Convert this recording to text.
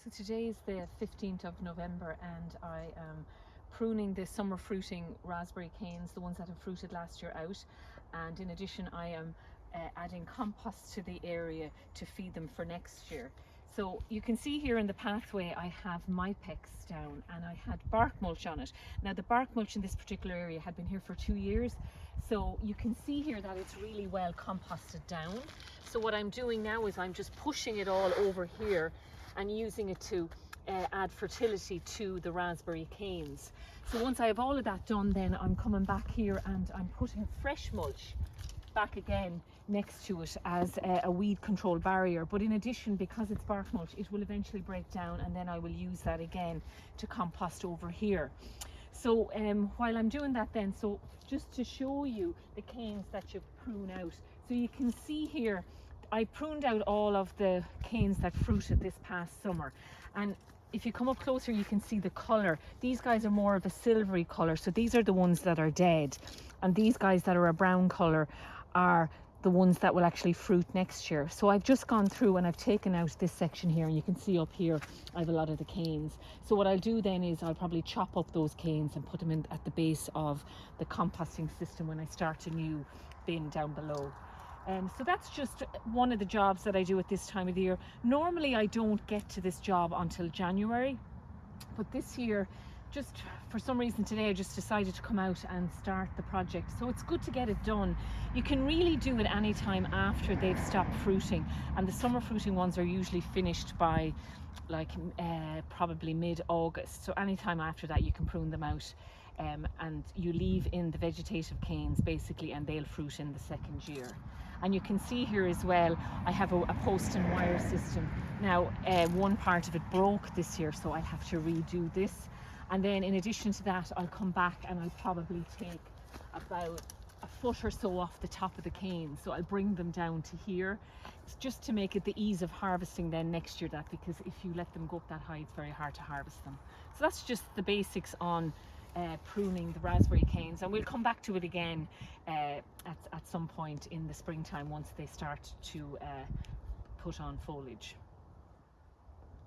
So today is the 15th of November and I am pruning the summer fruiting raspberry canes, the ones that have fruited last year, out. And in addition, I am adding compost to the area to feed them for next year. So you can see here in the pathway I have Mypex down and I had bark mulch on it. Now the bark mulch in this particular area had been here for 2 years, so you can see here that it's really well composted down. So what I'm doing now is I'm just pushing it all over here and using it to add fertility to the raspberry canes. So once I have all of that done, then I'm coming back here and I'm putting fresh mulch back again next to it as a weed control barrier. But in addition, because it's bark mulch, it will eventually break down and then I will use that again to compost over here. So while I'm doing that then, so just to show you the canes that you prune out, so you can see here I pruned out all of the canes that fruited this past summer, and if you come up closer you can see the colour. These guys are more of a silvery colour, so these are the ones that are dead, and these guys that are a brown colour are the ones that will actually fruit next year. So I've just gone through and I've taken out this section here, and you can see up here I have a lot of the canes. So what I'll do then is I'll probably chop up those canes and put them in at the base of the composting system when I start a new bin down below. So that's just one of the jobs that I do at this time of the year. Normally I don't get to this job until January, but this year, just for some reason today, I just decided to come out and start the project. So it's good to get it done. You can really do it any time after they've stopped fruiting, and the summer fruiting ones are usually finished by like probably mid-August. So anytime after that you can prune them out, and you leave in the vegetative canes basically, and they'll fruit in the second year. And you can see here as well I have a post and wire system. Now one part of it broke this year, so I'll have to redo this. And then in addition to that, I'll come back and I'll probably take about a foot or so off the top of the cane. So I'll bring them down to here. It's just to make it the ease of harvesting then next year, that because if you let them go up that high, it's very hard to harvest them. So that's just the basics on pruning the raspberry canes, and we'll come back to it again at some point in the springtime once they start to put on foliage.